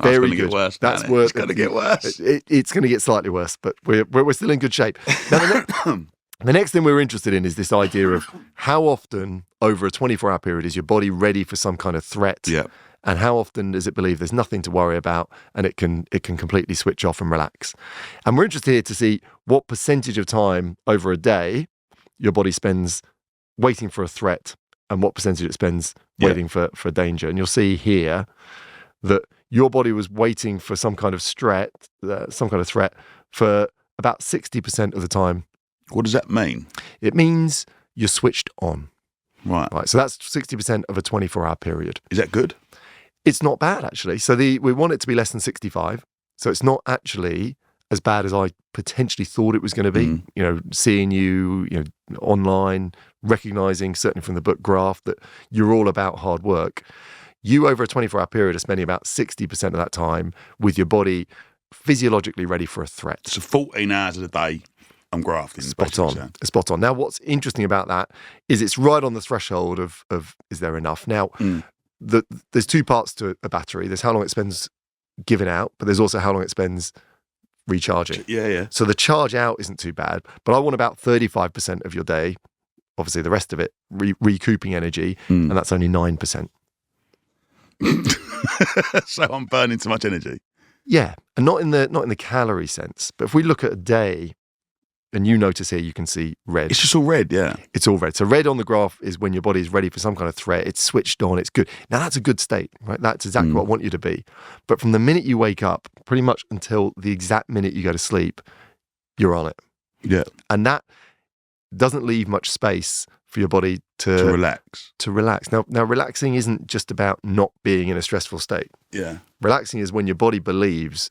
Very Very good. good. Get worse, That's man. worse. It's going to get worse. It's going to get slightly worse, but we're still in good shape. Now, the next thing we're interested in is this idea of how often over a 24-hour period is your body ready for some kind of threat, and how often does it believe there's nothing to worry about and it can completely switch off and relax. And we're interested here to see what percentage of time over a day your body spends waiting for a threat and what percentage it spends waiting for danger. And you'll see here that your body was waiting for some kind of threat for about 60% of the time. What does that mean? It means you're switched on. Right. So that's 60% of a 24-hour period. Is that good? It's not bad, actually. So we want it to be less than 65. So it's not actually as bad as I potentially thought it was going to be. Seeing you, online, recognizing, certainly from the book Graft, that you're all about hard work. You, over a 24-hour period, are spending about 60% of that time with your body physiologically ready for a threat. So 14 hours of the day, I'm grafting. Spot on. Now, what's interesting about that is it's right on the threshold of is there enough? Now, there's two parts to a battery. There's how long it spends giving out, but there's also how long it spends recharging. Yeah. So the charge out isn't too bad, but I want about 35% of your day, obviously the rest of it, recouping energy, and that's only 9%. So I'm burning too much energy. Yeah, and not in the calorie sense, but if we look at a day, and you notice here, you can see red. It's just all red, yeah. It's all red. So red on the graph is when your body is ready for some kind of threat. It's switched on. It's good. Now, that's a good state, right? That's exactly what I want you to be. But from the minute you wake up, pretty much until the exact minute you go to sleep, you're on it. Yeah. And that doesn't leave much space for your body to relax. Now, relaxing isn't just about not being in a stressful state. Yeah. Relaxing is when your body believes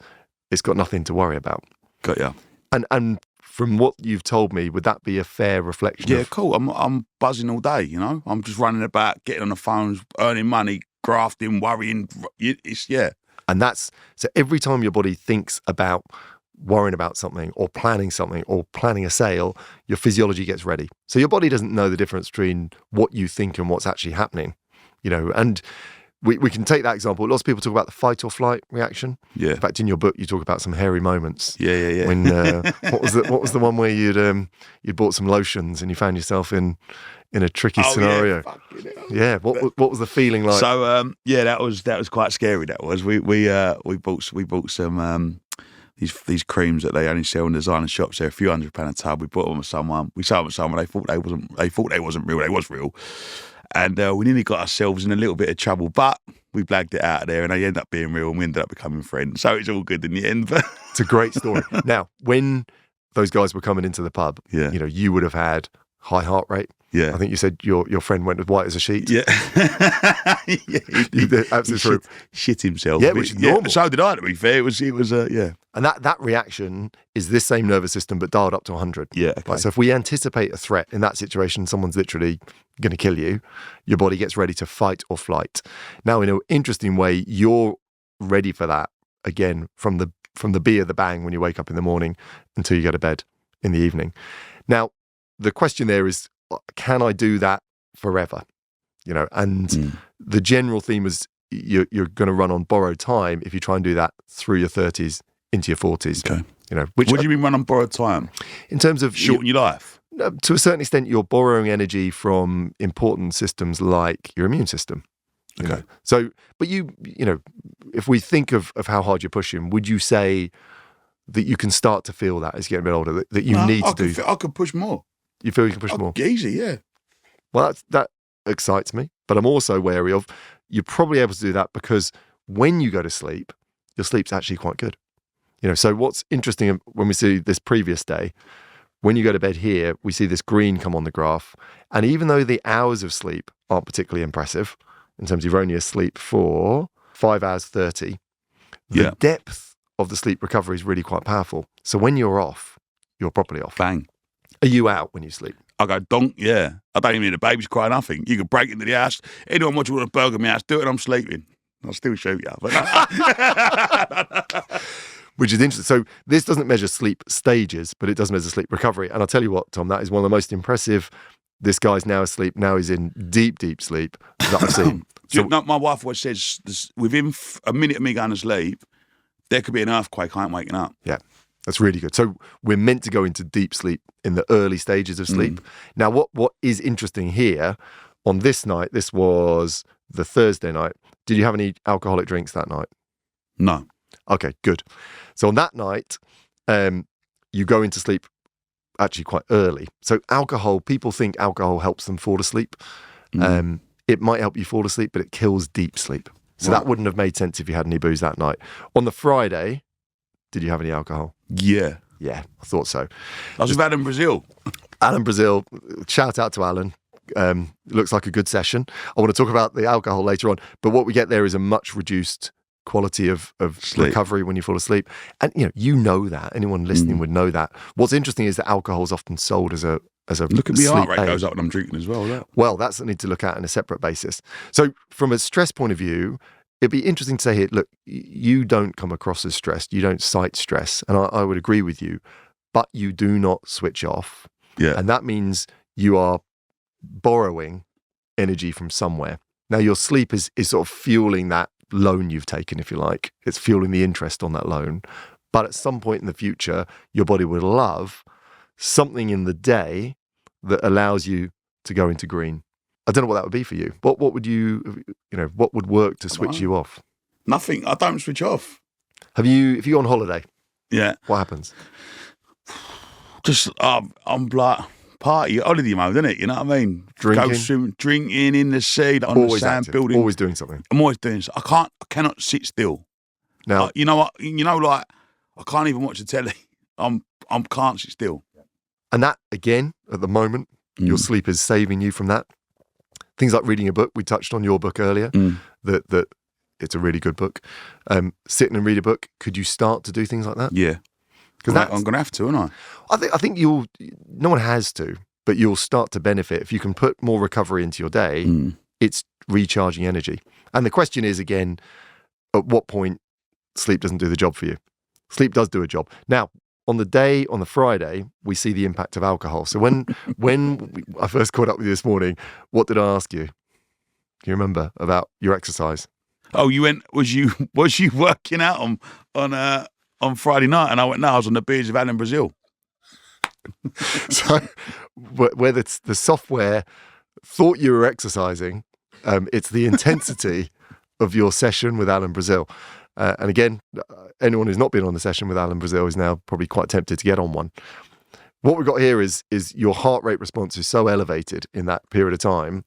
it's got nothing to worry about. Got ya. And from what you've told me, would that be a fair reflection? Yeah, cool. I'm buzzing all day, I'm just running about, getting on the phones, earning money, grafting, worrying. And so every time your body thinks about worrying about something or planning a sale, your physiology gets ready. So your body doesn't know the difference between what you think and what's actually happening, and we can take that example. Lots of people talk about the fight or flight reaction. Yeah. In fact, in your book, you talk about some hairy moments. Yeah. When what was the one where you'd bought some lotions and you found yourself in a tricky scenario? Yeah. What was the feeling like? So that was quite scary. That was we bought some these creams that they only sell in designer shops. They're a few £100 a tub. We bought them with someone. We sold them with someone. They thought they wasn't real. They was real. And we nearly got ourselves in a little bit of trouble, but we blagged it out of there and they ended up being real and we ended up becoming friends. So it's all good in the end. But it's a great story. Now, when those guys were coming into the pub, yeah. You would have had high heart rate. Yeah. I think you said your friend went as white as a sheet. Yeah. Absolutely true. Shit himself. Yeah, which is normal. So did I, to be fair. It was yeah. And that reaction is this same nervous system, but dialed up to 100. Yeah, okay. Right, so if we anticipate a threat in that situation, someone's literally going to kill you, your body gets ready to fight or flight. Now, in an interesting way, you're ready for that, again, from the B of the bang when you wake up in the morning until you go to bed in the evening. Now, the question there is, can I do that forever? And the general theme is you're going to run on borrowed time if you try and do that through your 30s into your 40s. Okay. What do you mean run on borrowed time? In terms of shorten your life? To a certain extent, you're borrowing energy from important systems like your immune system. Okay. So, but if we think of how hard you're pushing, would you say that you can start to feel that as you get a bit older, that you need to do? I could push more. You feel you can push more? Easy, yeah. Well, that excites me, but I'm also wary of you're probably able to do that because when you go to sleep, your sleep's actually quite good. So what's interesting when we see this previous day, when you go to bed here, we see this green come on the graph. And even though the hours of sleep aren't particularly impressive, in terms of you're only asleep for 5 hours 30, the depth of the sleep recovery is really quite powerful. So when you're off, you're properly off. Bang. Are you out when you sleep? I go, donk, yeah. I don't even need a baby's cry, nothing. You can break into the house. Anyone watching with a burger in my house, do it and I'm sleeping. I'll still shoot you. But Which is interesting. So this doesn't measure sleep stages, but it does measure sleep recovery. And I'll tell you what, Tom, that is one of the most impressive. This guy's now asleep. Now he's in deep, deep sleep that I've seen. My wife always says, within a minute of me going to sleep, there could be an earthquake. I ain't waking up. Yeah, that's really good. So we're meant to go into deep sleep in the early stages of sleep. Now, what is interesting here, on this night, this was the Thursday night, did you have any alcoholic drinks that night? No. Okay, good. So on that night, you go into sleep actually quite early. So alcohol, people think alcohol helps them fall asleep. It might help you fall asleep, but it kills deep sleep. So that wouldn't have made sense if you had any booze that night. On the Friday, did you have any alcohol? Yeah. Yeah, I thought so. I was with Alan Brazil. Alan Brazil, shout out to Alan. Looks like a good session. I want to talk about the alcohol later on, but what we get there is a much reduced quality of recovery when you fall asleep. And you know that. Anyone listening would know that. What's interesting is that alcohol is often sold as a look at me heart rate aid. Goes up when I'm drinking as well. Yeah. Well, that's something to look at on a separate basis. So from a stress point of view, it'd be interesting to say here, look, you don't come across as stressed. You don't cite stress. And I would agree with you, but you do not switch off. Yeah. And that means you are borrowing energy from somewhere. Now, your sleep is sort of fueling that loan you've taken, if you like. It's fueling the interest on that loan. But at some point in the future, your body would love something in the day that allows you to go into green. I don't know what that would be for you. What would what would work to switch you off? Nothing. I don't switch off. If you go on holiday, what happens? Just I'm like party holiday mode, isn't it? You know what I mean? Drinking, go swimming, drinking in the sea, on always the sand, active, building. always doing something. I'm always doing so. I cannot sit still. Now you know what? Like I can't even watch the telly. I can't sit still. And that again, at the moment, your sleep is saving you from that. Things like reading a book. We touched on your book earlier. That it's a really good book. Sitting and read a book. Could you start to do things like that? Yeah. Because I'm going to have to, aren't I? I think you'll. No one has to, but you'll start to benefit if you can put more recovery into your day. It's recharging energy. And the question is again, at what point sleep doesn't do the job for you? Sleep does do a job. Now, on the Friday, we see the impact of alcohol. So when I first caught up with you this morning, what did I ask you? Can you remember about your exercise? Oh, you went? Was you working out on Friday night? And I went, no, I was on the beach of Alan Brazil. So where the software thought you were exercising, it's the intensity of your session with Alan Brazil. And again, anyone who's not been on the session with Alan Brazil is now probably quite tempted to get on one. What we've got here is your heart rate response is so elevated in that period of time,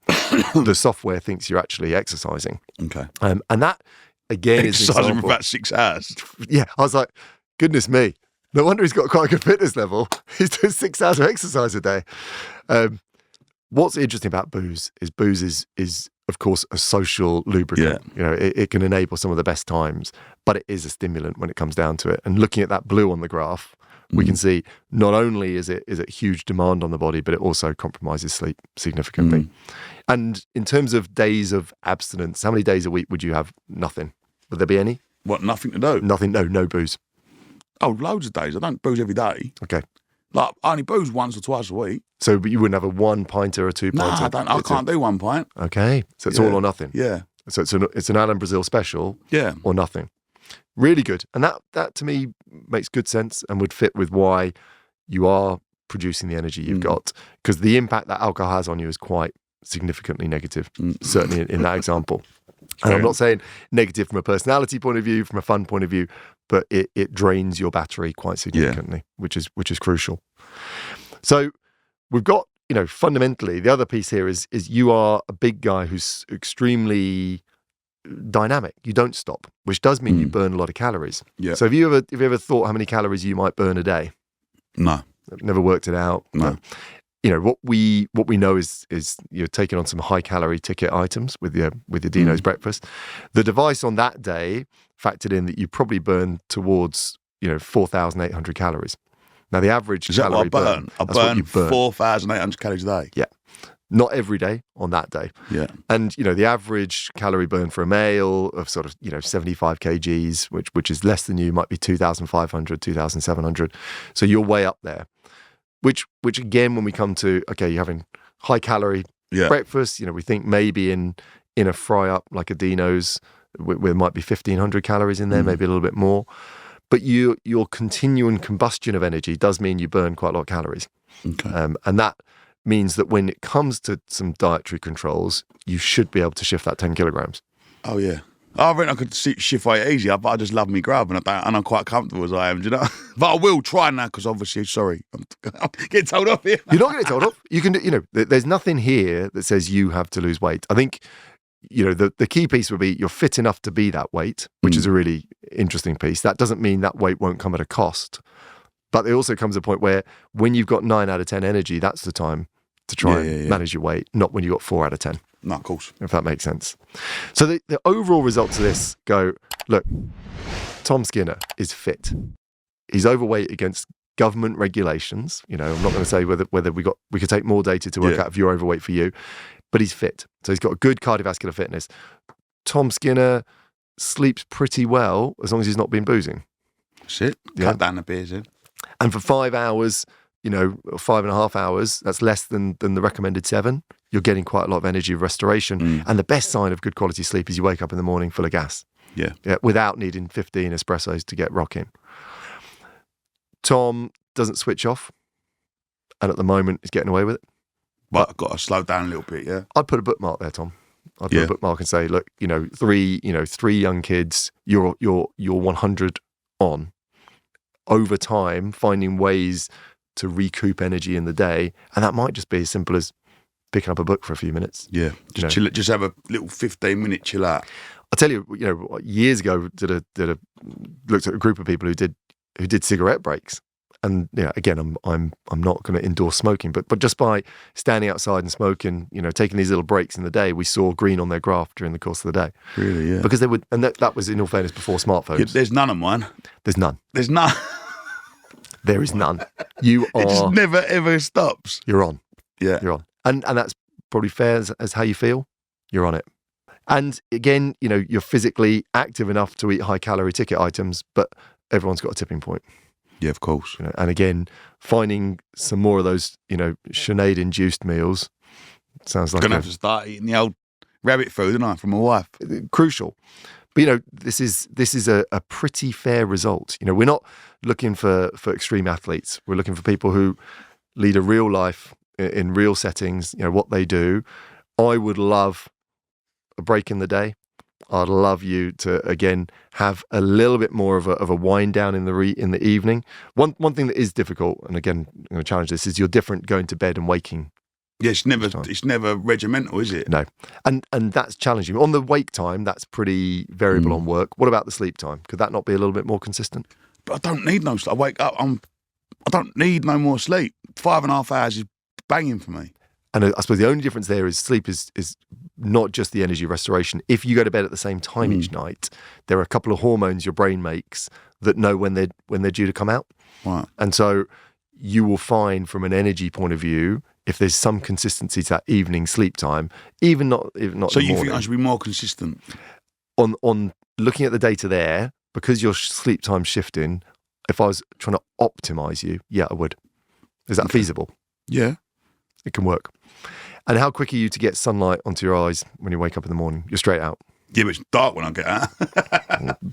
the software thinks you're actually exercising. Okay. And that, again, is an exercising example. for about 6 hours. Yeah, I was like, goodness me. No wonder he's got quite a good fitness level. He's doing 6 hours of exercise a day. What's interesting about booze is of course a social lubricant. Yeah. It can enable some of the best times, but it is a stimulant when it comes down to it. And looking at that blue on the graph, we can see not only is it huge demand on the body, but it also compromises sleep significantly. And in terms of days of abstinence, how many days a week would you have nothing? Would there be any? What, nothing to do? Nothing, no booze. Oh, loads of days. I don't booze every day. Okay. Like, I only booze once or twice a week. So but you wouldn't have a 1 pint or a 2 No, pint? I can't do 1 pint. Okay. So it's all or nothing. Yeah. So it's an Alan Brazil special Yeah. or nothing. Really good. And that to me makes good sense and would fit with why you are producing the energy you've got, because the impact that alcohol has on you is quite significantly negative, certainly in that example. And I'm not saying negative from a personality point of view, from a fun point of view, but it drains your battery quite significantly, which is crucial. So we've got, fundamentally, the other piece here is you are a big guy who's extremely dynamic. You don't stop, which does mean you burn a lot of calories. Yeah. So have you ever thought how many calories you might burn a day? No. I've never worked it out. No. What we know is you're taking on some high calorie ticket items with your Dino's breakfast. The device on that day factored in that you probably burn towards 4,800 calories. Now the average Is that calorie what I burn? I burn 4,800 calories a day. Yeah. Not every day on that day. Yeah. And, the average calorie burn for a male of sort of, 75 kgs, which is less than you, might be 2,500, 2,700. So you're way up there, which again, when we come to, okay, you're having high calorie breakfast, we think maybe in a fry up like a Dino's, where there might be 1,500 calories in there, maybe a little bit more. But your continuing combustion of energy does mean you burn quite a lot of calories. Okay. And that means that when it comes to some dietary controls, you should be able to shift that 10 kilograms. Oh, yeah. I reckon I could shift weight easy, but I just love me grub and I'm quite comfortable as I am, do you know? But I will try now because obviously, sorry, I'm getting told off here. You're not getting told off. You can, there's nothing here that says you have to lose weight. I think, the key piece would be you're fit enough to be that weight, which is a really interesting piece. That doesn't mean that weight won't come at a cost. But there also comes a point where when you've got 9 out of 10 energy, that's the time to try and manage your weight, not when you've got 4 out of 10. No, of course. If that makes sense. So the overall results of this go, look, Tom Skinner is fit. He's overweight against government regulations. I'm not going to say whether we could take more data to work out if you're overweight for you, but he's fit. So he's got good cardiovascular fitness. Tom Skinner sleeps pretty well as long as he's not been boozing. Shit. Cut down the beers in. And for 5 hours, 5.5 hours, that's less than the recommended 7. You're getting quite a lot of energy of restoration. And the best sign of good quality sleep is you wake up in the morning full of gas. Yeah. Without needing 15 espressos to get rocking. Tom doesn't switch off. And at the moment, he's getting away with it. But I've got to slow down a little bit, yeah. I'd put a bookmark there, Tom. I'd put a bookmark and say, look, 3 young kids, you're 100 on. Over time, finding ways to recoup energy in the day, and that might just be as simple as picking up a book for a few minutes. Yeah, just have a little 15-minute chill out. I'll tell you, years ago, looked at a group of people who did cigarette breaks, and again, I'm not going to endorse smoking, but just by standing outside and smoking, taking these little breaks in the day, we saw green on their graph during the course of the day. Really, yeah. Because they would, and that was in all fairness before smartphones. Yeah, there's none of mine. There's none. There's none. There is none. You are. It just never ever stops. You're on. Yeah, you're on, and that's probably fair as how you feel. You're on it, and again, you're physically active enough to eat high calorie ticket items, but everyone's got a tipping point. Yeah, of course. And again, finding some more of those, Sinead induced meals sounds like gonna have to start eating the rabbit food, didn't I, from my wife? Crucial. But, this is a pretty fair result. We're not looking for extreme athletes. We're looking for people who lead a real life in real settings, what they do. I would love a break in the day. I'd love you to, again, have a little bit more of a wind down in the evening. One thing that is difficult, and again, I'm going to challenge this, is you're different going to bed and waking. Yeah, it's never regimental, is it? No. And that's challenging. On the wake time, that's pretty variable on work. What about the sleep time? Could that not be a little bit more consistent? But I don't need no sleep. I wake up, I don't need no more sleep. 5.5 hours is banging for me. And I suppose the only difference there is sleep is not just the energy restoration. If you go to bed at the same time each night, there are a couple of hormones your brain makes that know when they're due to come out. Right. And so you will find, from an energy point of view, if there's some consistency to that evening sleep time, even not So the you morning, think I should be more consistent? On looking at the data there, because your sleep time's shifting, if I was trying to optimize you, yeah, I would. Is that feasible? Yeah. It can work. And how quick are you to get sunlight onto your eyes when you wake up in the morning? You're straight out. Yeah, but it's dark when I get out.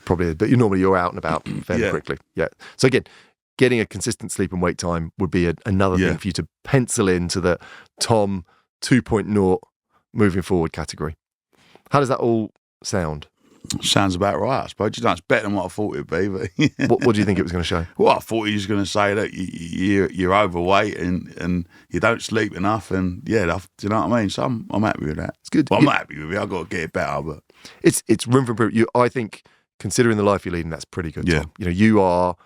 Probably, but you're out and about fairly quickly. Yeah. So again, getting a consistent sleep and wake time would be another thing for you to pencil into the Tom 2.0 moving forward category. How does that all sound? Sounds about right, I suppose. It's better than what I thought it would be. But what do you think it was going to show? Well, I thought he was going to say that you're overweight and you don't sleep enough, and do you know what I mean? So I'm happy with that. It's good. Well, I'm happy with it. I've got to get it better, but it's room for improvement. I think, considering the life you're leading, that's pretty good. Yeah. Tom. You are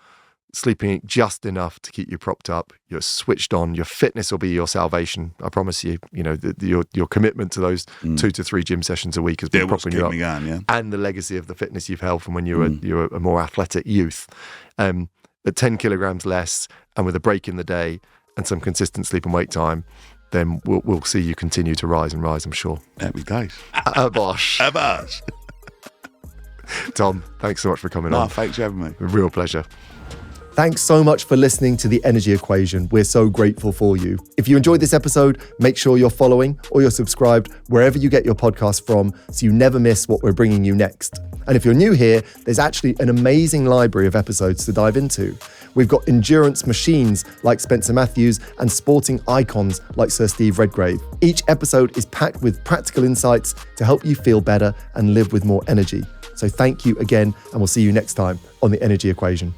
sleeping just enough to keep you propped up. You're switched on. Your fitness will be your salvation. I promise you. Your commitment to those 2 to 3 gym sessions a week has been propping you up. Going, and the legacy of the fitness you've held from when you were a more athletic youth. At 10 kilograms less, and with a break in the day and some consistent sleep and wake time, then we'll see you continue to rise and rise, I'm sure. Happy days. Bosh. Bosh. Tom, thanks so much for coming on. Thanks for having me. A real pleasure. Thanks so much for listening to The Energy Equation. We're so grateful for you. If you enjoyed this episode, make sure you're following or you're subscribed wherever you get your podcast from so you never miss what we're bringing you next. And if you're new here, there's actually an amazing library of episodes to dive into. We've got endurance machines like Spencer Matthews and sporting icons like Sir Steve Redgrave. Each episode is packed with practical insights to help you feel better and live with more energy. So thank you again, and we'll see you next time on The Energy Equation.